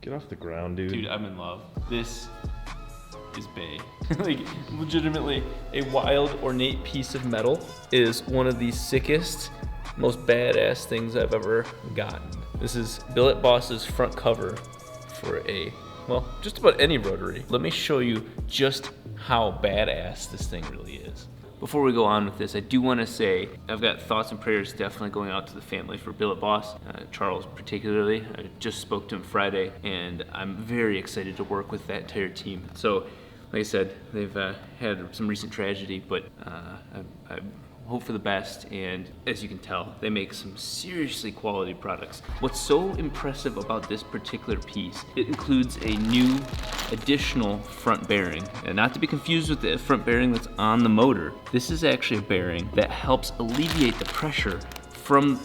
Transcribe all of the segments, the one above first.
Get off the ground, dude. Dude, I'm in love. This is bae. Like, legitimately, a wild, ornate piece of metal is one of the sickest, most badass things I've ever gotten. This is Billet Boss's front cover for well, just about any rotary. Let me show you just how badass this thing really is. Before we go on with this, I do want to say I've got thoughts and prayers definitely going out to the family for Billet Boss, Charles particularly. I just spoke to him Friday, and I'm very excited to work with that entire team. So, like I said, they've had some recent tragedy, but I hope for the best, and as you can tell, they make some seriously quality products. What's so impressive about this particular piece, it includes a new additional front bearing, and not to be confused with the front bearing that's on the motor. This is actually a bearing that helps alleviate the pressure from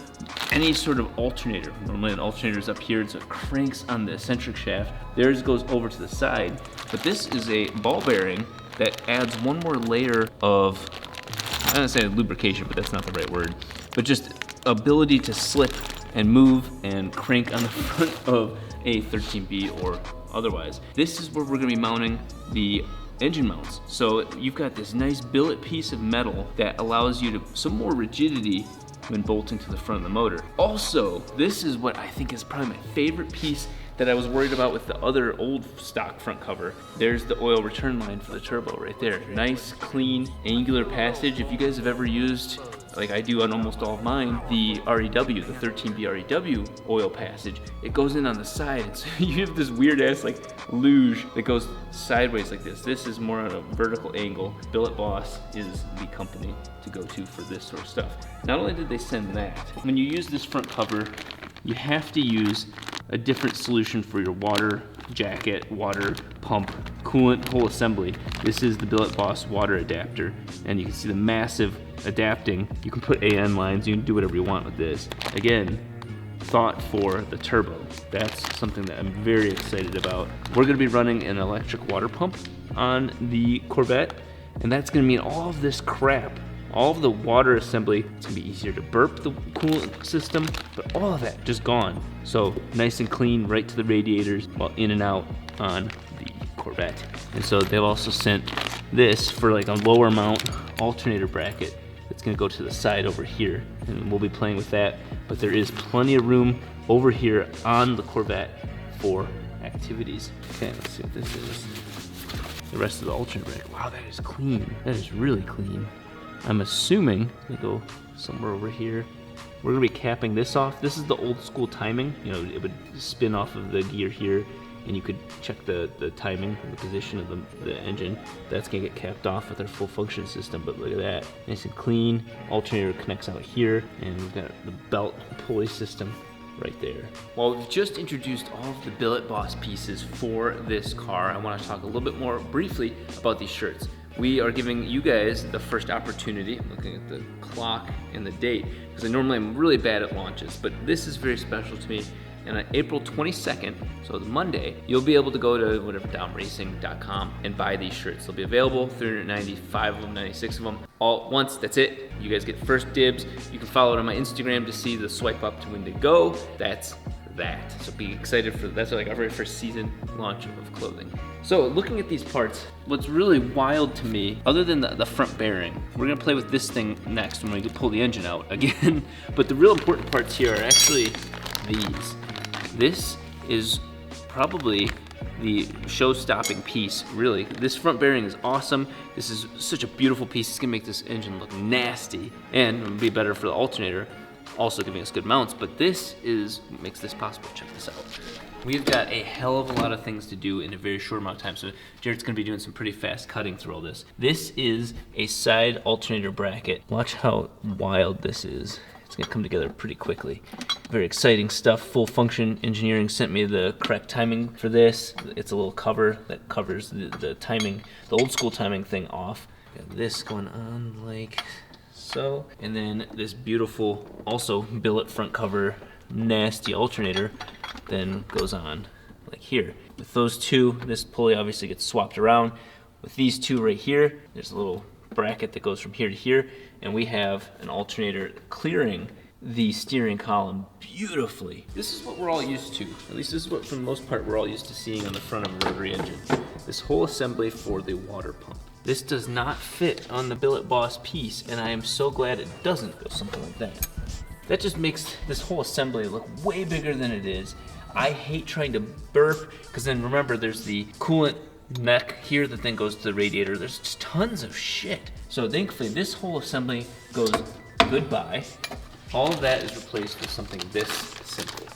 any sort of alternator. Normally an alternator is up here, so it cranks on the eccentric shaft. Theirs goes over to the side, but this is a ball bearing that adds one more layer of, I don't say lubrication, but that's not the right word, but just ability to slip and move and crank on the front of a 13B or otherwise. This is where we're gonna be mounting the engine mounts. So you've got this nice billet piece of metal that allows you to some more rigidity when bolting to the front of the motor. Also, this is what I think is probably my favorite piece that I was worried about with the other old stock front cover. There's the oil return line for the turbo right there. Nice, clean, angular passage. If you guys have ever used, like I do on almost all of mine, the REW, the 13B REW oil passage, it goes in on the side. So you have this weird ass like luge that goes sideways like this. This is more on a vertical angle. Billet Boss is the company to go to for this sort of stuff. Not only did they send that, when you use this front cover, you have to use a different solution for your water jacket, water pump, coolant, whole assembly. This is the Billet Boss water adapter, and you can see the massive adapting. You can put AN lines, you can do whatever you want with this. Again, thought for the turbo. That's something that I'm very excited about. We're gonna be running an electric water pump on the Corvette, and that's gonna mean all of this crap, all of the water assembly, it's gonna be easier to burp the coolant system, but all of that just gone. So nice and clean right to the radiators while in and out on the Corvette. And so they've also sent this for like a lower mount alternator bracket that's gonna go to the side over here, and we'll be playing with that. But there is plenty of room over here on the Corvette for activities. Okay, let's see what this is. The rest of the alternator bracket. Wow, that is clean. That is really clean. I'm assuming they go somewhere over here. We're gonna be capping this off. This is the old school timing. You know, it would spin off of the gear here, and you could check the timing and the position of the engine. That's gonna get capped off with our full function system, but look at that. Nice and clean. Alternator connects out here, and we've got the belt pulley system right there. Well, we've just introduced all of the Billet Boss pieces for this car. I wanna talk a little bit more briefly about these shirts. We are giving you guys the first opportunity. I'm looking at the clock and the date, because normally I'm really bad at launches, but this is very special to me. And on April 22nd, so the Monday, you'll be able to go to whatever dahmracing.com and buy these shirts. They'll be available, 395 of them, 96 of them, all at once. That's it. You guys get first dibs. You can follow it on my Instagram to see the swipe up to when they go. That's that. So be excited for that's like our very first season launch of clothing. So looking at these parts, what's really wild to me, other than the front bearing, we're gonna play with this thing next when we pull the engine out again. But the real important parts here are actually these. This is probably the show-stopping piece, really. This front bearing is awesome. This is such a beautiful piece. It's gonna make this engine look nasty, and it'll be better for the alternator, also giving us good mounts, but this is what makes this possible. Check this out. We've got a hell of a lot of things to do in a very short amount of time, so Jared's gonna be doing some pretty fast cutting through all this. This is a side alternator bracket. Watch how wild this is. It's gonna come together pretty quickly. Very exciting stuff. Full Function Engineering sent me the correct timing for this. It's a little cover that covers the timing, the old school timing thing off. Got this going on like so. And then this beautiful, also billet front cover, nasty alternator then goes on like here. With those two, this pulley obviously gets swapped around. With these two right here, there's a little bracket that goes from here to here, and we have an alternator clearing the steering column beautifully. This is what we're all used to. At least this is what, for the most part, we're all used to seeing on the front of a rotary engine. This whole assembly for the water pump. This does not fit on the Billet Boss piece, and I am so glad it doesn't go something like that. That just makes this whole assembly look way bigger than it is. I hate trying to burp, because then remember there's the coolant neck here that then goes to the radiator. There's just tons of shit. So thankfully this whole assembly goes goodbye. All of that is replaced with something this simple.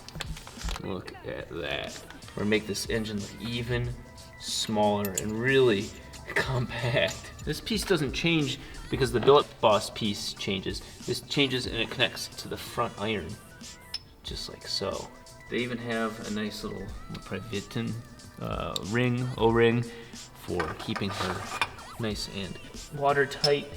Look at that. We're gonna make this engine look even smaller and really compact. This piece doesn't change because the Billet Boss piece changes. This changes and it connects to the front iron, just like so. They even have a nice little Privatin ring, O-ring, for keeping her nice and watertight.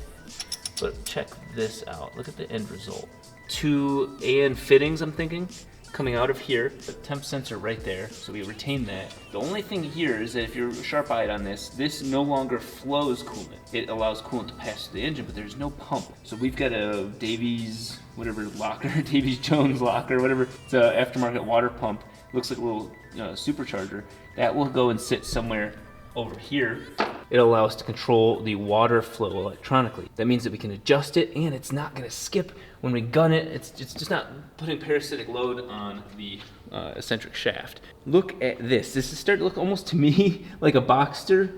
But check this out, look at the end result. 2 AN fittings, I'm thinking, coming out of here. The temp sensor right there, so we retain that. The only thing here is that if you're sharp-eyed on this, this no longer flows coolant. It allows coolant to pass through the engine, but there's no pump. So we've got a Davies, whatever locker, Davies Jones locker, whatever. It's an aftermarket water pump. Looks like a little supercharger. That will go and sit somewhere over here. It'll allow us to control the water flow electronically. That means that we can adjust it and it's not gonna skip when we gun it. It's just not putting parasitic load on the eccentric shaft. Look at this. This is starting to look almost to me like a Boxer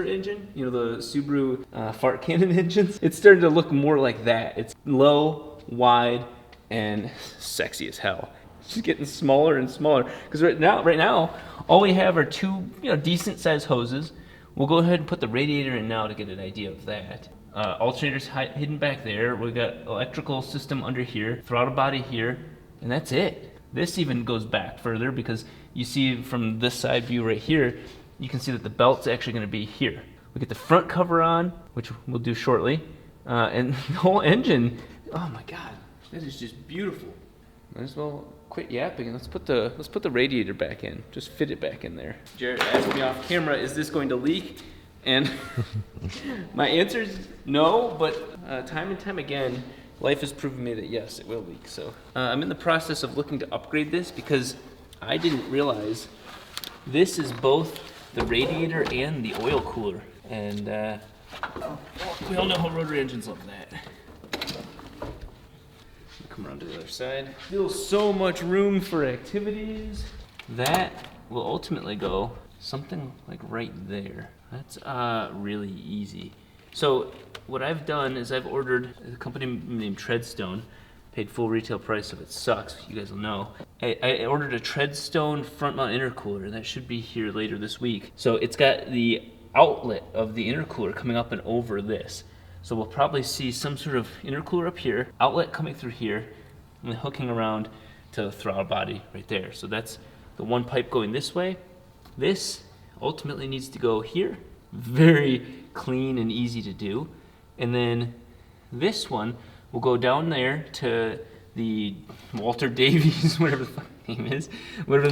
engine. You know, the Subaru fart cannon engines. It's starting to look more like that. It's low, wide, and sexy as hell. It's just getting smaller and smaller. Because right now, all we have are 2 decent sized hoses. We'll go ahead and put the radiator in now to get an idea of that. Alternator's hidden back there. We've got electrical system under here, throttle body here, and that's it. This even goes back further because you see from this side view right here, you can see that the belt's actually gonna be here. We get the front cover on, which we'll do shortly, and the whole engine, oh my God, that is just beautiful. Might as well quit yapping and let's put the radiator back in. Just fit it back in there. Jared asked me off camera, is this going to leak? And my answer is no, but time and time again, life has proven me that yes, it will leak. So I'm in the process of looking to upgrade this because I didn't realize this is both the radiator and the oil cooler. And we all know how rotary engines love that. Come around to the other side. Still so much room for activities. That will ultimately go something like right there. That's really easy. So what I've done is I've ordered a company named Treadstone, paid full retail price, so if it sucks, you guys will know. I ordered a Treadstone front mount intercooler, and that should be here later this week. So it's got the outlet of the intercooler coming up and over this. So we'll probably see some sort of intercooler up here, outlet coming through here, and then hooking around to the throttle body right there. So that's the one pipe going this way. This ultimately needs to go here. Very clean and easy to do. And then this one will go down there to the Walter Davies, whatever the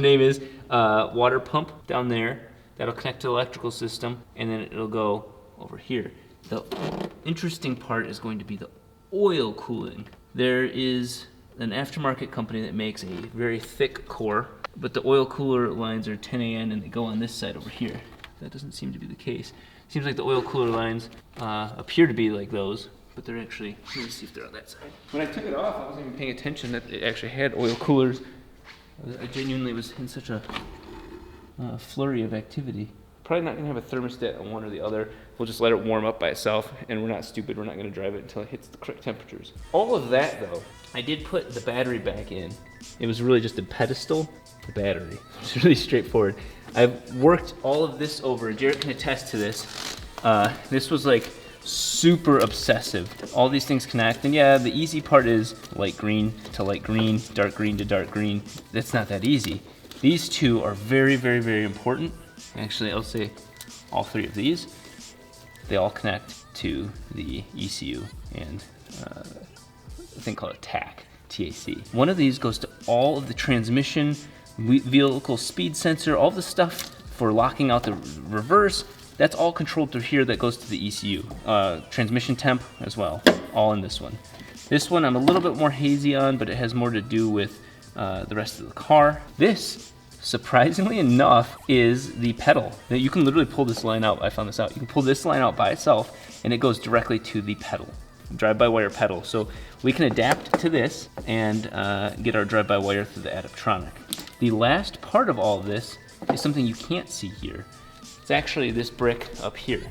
name is, water pump down there. That'll connect to the electrical system, and then it'll go over here. The interesting part is going to be the oil cooling. There is an aftermarket company that makes a very thick core, but the oil cooler lines are 10 AN and they go on this side over here. That doesn't seem to be the case. Seems like the oil cooler lines appear to be like those, but they're actually, let me see if they're on that side. When I took it off, I wasn't even paying attention that it actually had oil coolers. I genuinely was in such a flurry of activity. Probably not gonna have a thermostat on one or the other. We'll just let it warm up by itself, and we're not stupid. We're not gonna drive it until it hits the correct temperatures. All of that though, I did put the battery back in. It was really just a pedestal, the battery. It's really straightforward. I've worked all of this over. Jared can attest to this. This was like super obsessive. All these things connect, and yeah, the easy part is light green to light green, dark green to dark green. That's not that easy. These two are very, very, very important. Actually, I'll say all three of these. They all connect to the ECU and a thing called a TAC, TAC. One of these goes to all of the transmission, vehicle speed sensor, all the stuff for locking out the reverse. That's all controlled through here. That goes to the ECU. Transmission temp as well, all in this one. This one I'm a little bit more hazy on, but it has more to do with the rest of the car. This, surprisingly enough, is the pedal. Now, you can literally pull this line out. I found this out. You can pull this line out by itself, and it goes directly to the pedal, drive-by-wire pedal. So we can adapt to this and get our drive-by-wire through the Adaptronic. The last part of all of this is something you can't see here. It's actually this brick up here.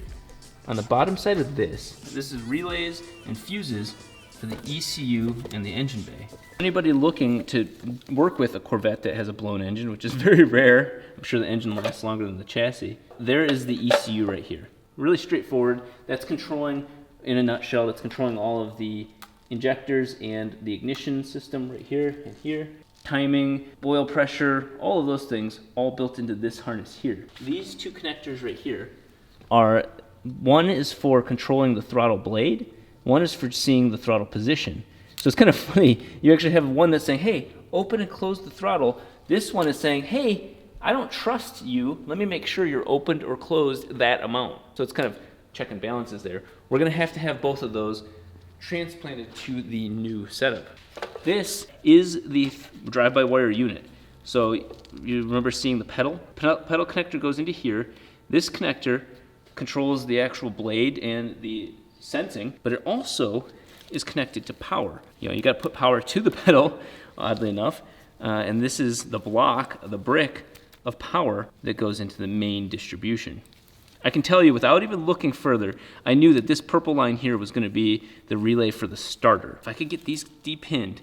On the bottom side of this is relays and fuses for the ECU and the engine bay. Anybody looking to work with a Corvette that has a blown engine, which is very rare, I'm sure the engine lasts longer than the chassis, there is the ECU right here. Really straightforward. That's controlling, in a nutshell, that's controlling all of the injectors and the ignition system right here and here. Timing, oil pressure, all of those things, all built into this harness here. These two connectors right here are, one is for controlling the throttle blade, one is for seeing the throttle position. So it's kind of funny, you actually have one that's saying, hey, open and close the throttle. This one is saying, hey, I don't trust you, let me make sure you're opened or closed that amount. So it's kind of check and balances there. We're gonna have both of those transplanted to the new setup. This is the drive-by-wire unit. So you remember seeing the pedal? Pedal connector goes into here. This connector controls the actual blade and the sensing, but it also is connected to power. You know, you gotta put power to the pedal, oddly enough, and this is the block, the brick of power that goes into the main distribution. I can tell you without even looking further, I knew that this purple line here was gonna be the relay for the starter. If I could get these depinned,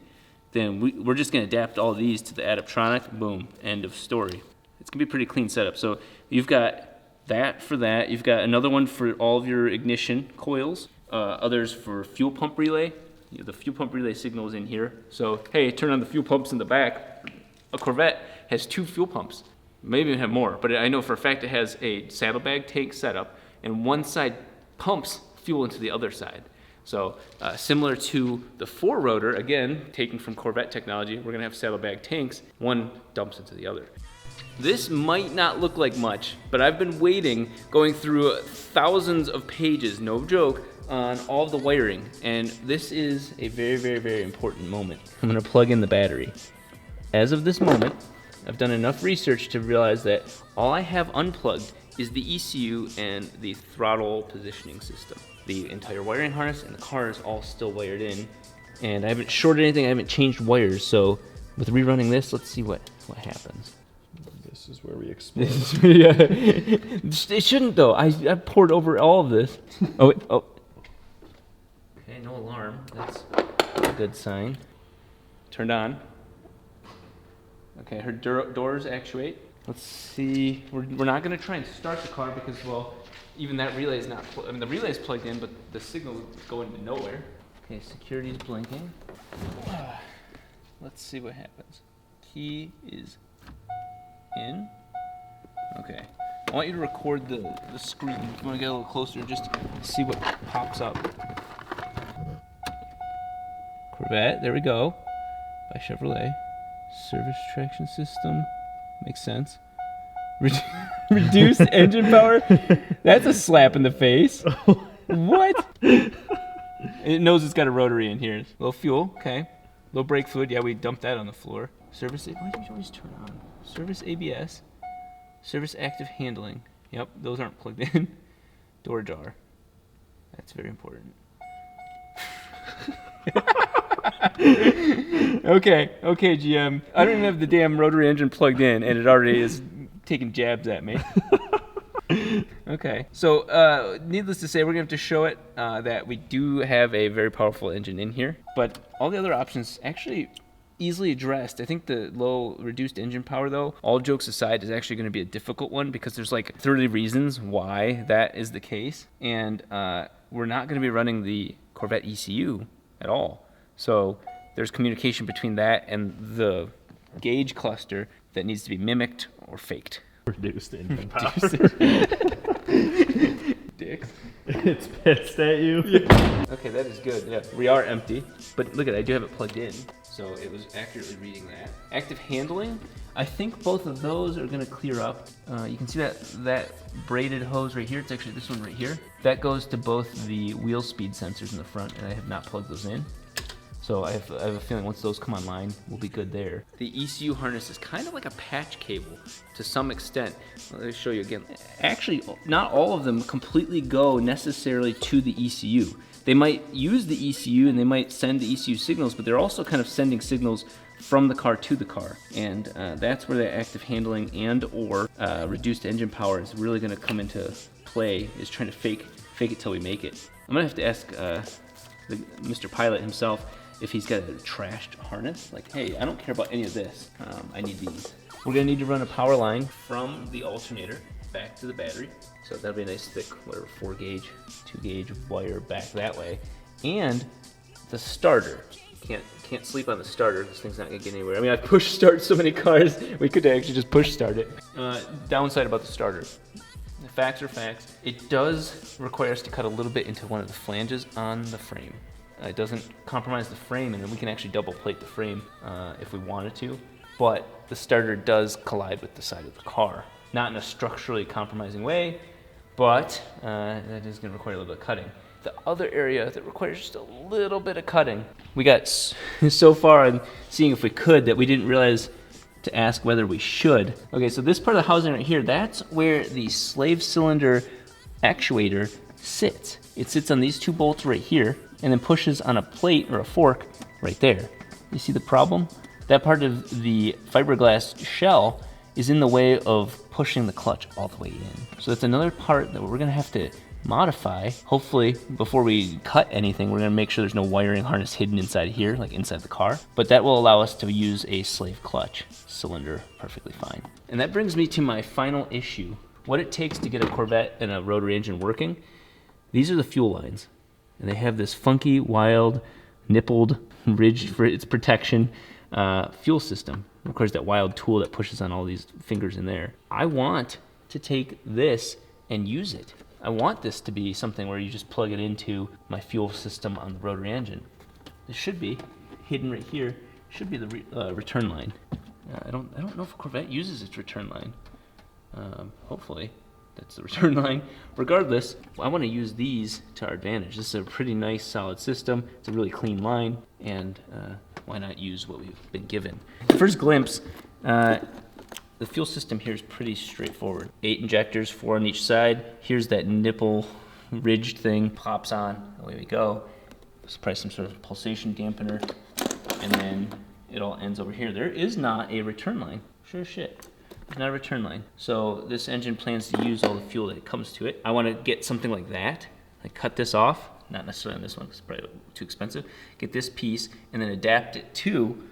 then we're just gonna adapt all these to the Adaptronic, boom, end of story. It's gonna be a pretty clean setup. So you've got that for that. You've got another one for all of your ignition coils, others for fuel pump relay. You know, the fuel pump relay signal is in here. So, hey, turn on the fuel pumps in the back. A Corvette has 2 fuel pumps. Maybe even have more, but I know for a fact it has a saddlebag tank setup, and one side pumps fuel into the other side. So similar to the 4-rotor, again, taken from Corvette technology, we're gonna have saddlebag tanks, one dumps into the other. This might not look like much, but I've been waiting, going through thousands of pages, no joke, on all of the wiring, and this is a very, very, very important moment. I'm gonna plug in the battery. As of this moment, I've done enough research to realize that all I have unplugged is the ECU and the throttle positioning system. The entire wiring harness and the car is all still wired in, and I haven't shorted anything, I haven't changed wires, so with rerunning this, let's see what happens. This is where we explode. Yeah. It shouldn't though, I poured over all of this. Oh, wait, oh. Okay, no alarm, that's a good sign. Turned on. Okay, her doors actuate. Let's see, we're not gonna try and start the car because, well, even that relay is not, I mean, the relay is plugged in, but the signal is going to nowhere. Okay, security's blinking. Let's see what happens. Key is in. Okay, I want you to record the screen. If you wanna get a little closer, just see what pops up. Corvette, there we go, by Chevrolet. Service traction system, makes sense. Reduced engine power? That's a slap in the face. What? It knows it's got a rotary in here. Low fuel, okay. Low brake fluid, yeah, we dumped that on the floor. Service, why do you always turn on? Service ABS. Service active handling. Yep, those aren't plugged in. Door jar. That's very important. Okay, GM. I don't even have the damn rotary engine plugged in, and it already is taking jabs at me. Okay, so needless to say, we're gonna have to show it that we do have a very powerful engine in here, but all the other options actually easily addressed. I think the low reduced engine power, though, all jokes aside, is actually going to be a difficult one because there's like 30 reasons why that is the case, and we're not going to be running the Corvette ECU at all. So there's communication between that and the gauge cluster that needs to be mimicked or faked. Reduced engine power. Dicks. It's pissed at you. Yeah. Okay, that is good. Yeah, we are empty, but look at it, I do have it plugged in, so it was accurately reading that. Active handling, I think both of those are gonna clear up. You can see that braided hose right here. It's actually this one right here. That goes to both the wheel speed sensors in the front, and I have not plugged those in. So I have a feeling once those come online, we'll be good there. The ECU harness is kind of like a patch cable to some extent. Let me show you again. Actually, not all of them completely go necessarily to the ECU. They might use the ECU and they might send the ECU signals, but they're also kind of sending signals from the car to the car. And that's where the active handling and or reduced engine power is really gonna come into play, is trying to fake it till we make it. I'm gonna have to ask Mr. Pilot himself if he's got a trashed harness. Like, hey, I don't care about any of this. I need these. We're gonna need to run a power line from the alternator back to the battery. So that'll be a nice thick, whatever, 4 gauge, 2 gauge wire back that way. And the starter. Can't sleep on the starter. This thing's not gonna get anywhere. I mean, I've push start so many cars, we could actually just push start it. Downside about the starter. The facts are facts. It does require us to cut a little bit into one of the flanges on the frame. It doesn't compromise the frame, and then we can actually double plate the frame if we wanted to. But the starter does collide with the side of the car. Not in a structurally compromising way, but that is gonna require a little bit of cutting. The other area that requires just a little bit of cutting, we got so far on seeing if we could that we didn't realize to ask whether we should. Okay, so this part of the housing right here, that's where the slave cylinder actuator sits. It sits on these 2 bolts right here and then pushes on a plate or a fork right there. You see the problem? That part of the fiberglass shell is in the way of pushing the clutch all the way in. So that's another part that we're gonna have to modify. Hopefully, before we cut anything, we're gonna make sure there's no wiring harness hidden inside here, like inside the car. But that will allow us to use a slave clutch cylinder perfectly fine. And that brings me to my final issue. What it takes to get a Corvette and a rotary engine working. These are the fuel lines. And they have this funky, wild, nippled, ridged for its protection fuel system. Of course, that wild tool that pushes on all these fingers in there. I want to take this and use it. I want this to be something where you just plug it into my fuel system on the rotary engine. This should be hidden right here. Should be the return line. I don't know if Corvette uses its return line. Hopefully, that's the return line. Regardless, I want to use these to our advantage. This is a pretty nice, solid system. It's a really clean line, and why not use what we've been given? First glimpse, the fuel system here is pretty straightforward. 8 injectors, 4 on each side. Here's that nipple ridged thing, pops on, away we go. It's probably some sort of pulsation dampener, and then it all ends over here. There is not a return line. Sure as shit. There's not a return line. So this engine plans to use all the fuel that comes to it. I want to get something like that, like cut this off, not necessarily on this one because it's probably too expensive. Get this piece and then adapt it to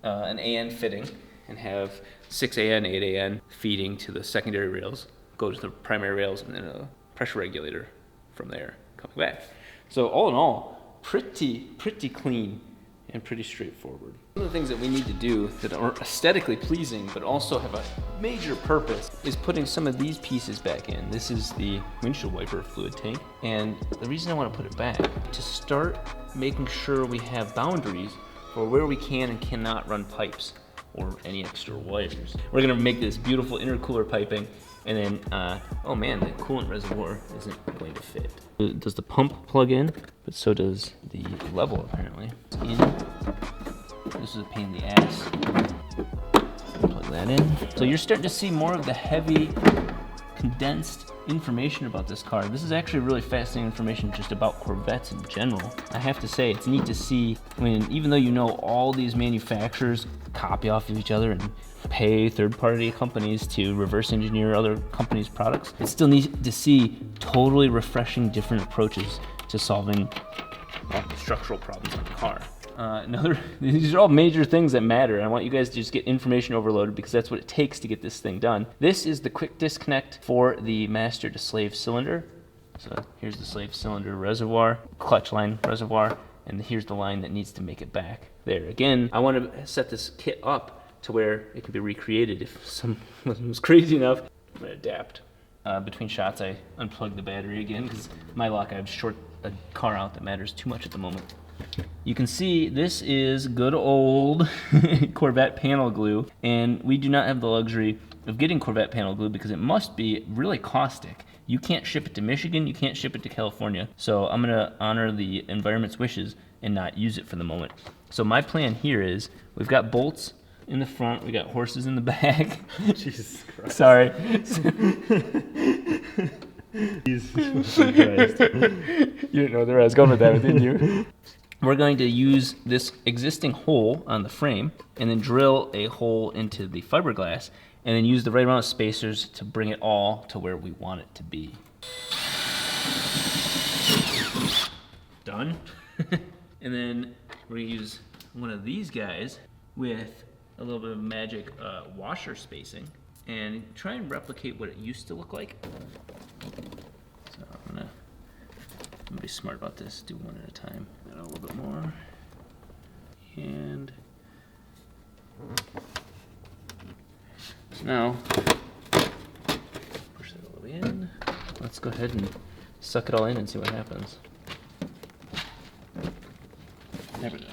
an AN fitting and have 6 AN, 8 AN feeding to the secondary rails, go to the primary rails, and then a pressure regulator from there coming back. So all in all, pretty clean and pretty straightforward. One of the things that we need to do that are aesthetically pleasing but also have a major purpose is putting some of these pieces back in. This is the windshield wiper fluid tank, and the reason I want to put it back to start making sure we have boundaries for where we can and cannot run pipes or any extra wires. We're gonna make this beautiful intercooler piping, and then, oh man, the coolant reservoir isn't going to fit. Does the pump plug in? But so does the level, apparently. In. This is a pain in the ass. Plug that in. So you're starting to see more of the heavy, condensed information about this car. This is actually really fascinating information just about Corvettes in general. I have to say, it's neat to see when, even though you know all these manufacturers copy off of each other and pay third-party companies to reverse engineer other companies' products, it's still neat to see totally refreshing different approaches to solving structural problems on the car. These are all major things that matter. I want you guys to just get information overloaded because that's what it takes to get this thing done. This is the quick disconnect for the master to slave cylinder. So here's the slave cylinder reservoir, clutch line reservoir, and here's the line that needs to make it back there. Again, I want to set this kit up to where it can be recreated if someone was crazy enough. I'm going to adapt. Between shots, I unplugged the battery again because my luck, I have short a car out that matters too much at the moment. You can see this is good old Corvette panel glue, and we do not have the luxury of getting Corvette panel glue because it must be really caustic. You can't ship it to Michigan, you can't ship it to California, so I'm gonna honor the environment's wishes and not use it for the moment. So my plan here is we've got bolts in the front, we got horses in the back. Jesus Christ. Sorry. Jesus Christ. You didn't know where I was going with that, didn't you? We're going to use this existing hole on the frame and then drill a hole into the fiberglass and then use the right amount of spacers to bring it all to where we want it to be. Done. And then we're gonna use one of these guys with a little bit of magic washer spacing and try and replicate what it used to look like. So I'm gonna be smart about this, do one at a time. Add a little bit more. And so now, push that all the way in. Let's go ahead and suck it all in and see what happens. There we go.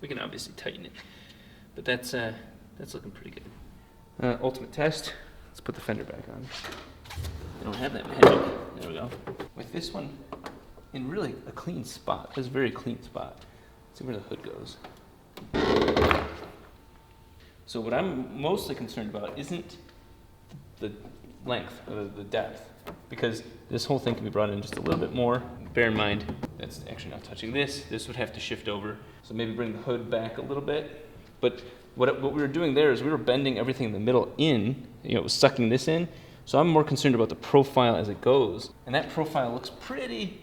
We can obviously tighten it, but that's looking pretty good. Ultimate test. Let's put the fender back on. I don't have that magic. There we go. With this one in really a clean spot. It's a very clean spot. Let's see where the hood goes. So what I'm mostly concerned about isn't the length or the depth, because this whole thing can be brought in just a little bit more. Bear in mind, that's actually not touching this. This would have to shift over. So maybe bring the hood back a little bit. But what we were doing there is we were bending everything in the middle in, it was sucking this in. So I'm more concerned about the profile as it goes. And that profile looks pretty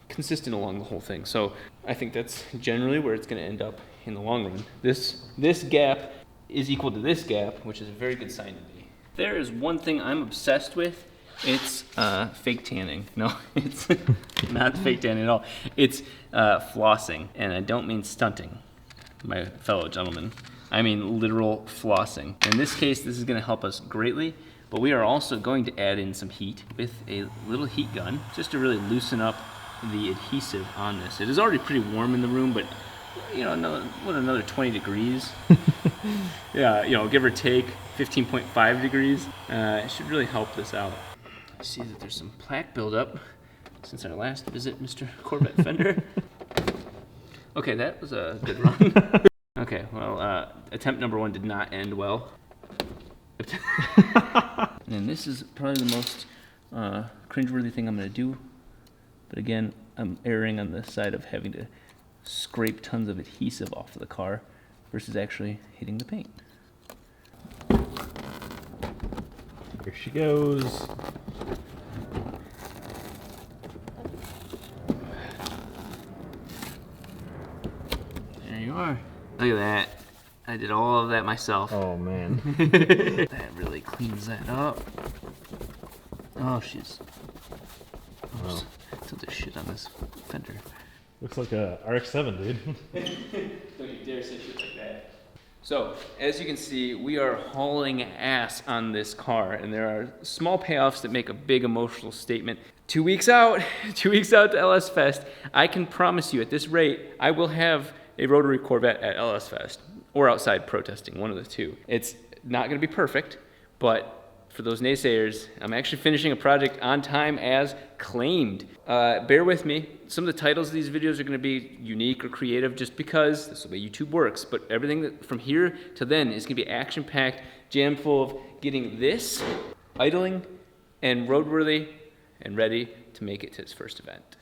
consistent along the whole thing. So I think that's generally where it's gonna end up in the long run. This gap is equal to this gap, which is a very good sign to me. There is one thing I'm obsessed with. It's fake tanning. No, it's not fake tanning at all. It's flossing, and I don't mean stunting, my fellow gentlemen. I mean literal flossing. In this case, this is gonna help us greatly, but we are also going to add in some heat with a little heat gun, just to really loosen up the adhesive on this. It is already pretty warm in the room, but you know, another 20 degrees. Yeah, you know, give or take 15.5 degrees. It should really help this out. I see that there's some plaque buildup since our last visit, Mr. Corvette Fender. Okay, that was a good run. Okay, well, attempt number 1 did not end well. And this is probably the most cringeworthy thing I'm gonna do. But again, I'm erring on the side of having to scrape tons of adhesive off of the car versus actually hitting the paint. Here she goes. There you are. Look at that. I did all of that myself. Oh man. That really cleans that up. Oh, she's... Wow. Still just shit on this fender. Looks like a RX-7, dude. Don't you dare say shit like that. So, as you can see, we are hauling ass on this car, and there are small payoffs that make a big emotional statement. 2 weeks out to LS Fest, I can promise you at this rate, I will have a Rotary Corvette at LS Fest, or outside protesting, one of the two. It's not gonna be perfect, but for those naysayers, I'm actually finishing a project on time as claimed. Bear with me. Some of the titles of these videos are gonna be unique or creative just because this is the way YouTube works, but everything that from here to then is gonna be action-packed, jam full of getting this idling and roadworthy and ready to make it to its first event.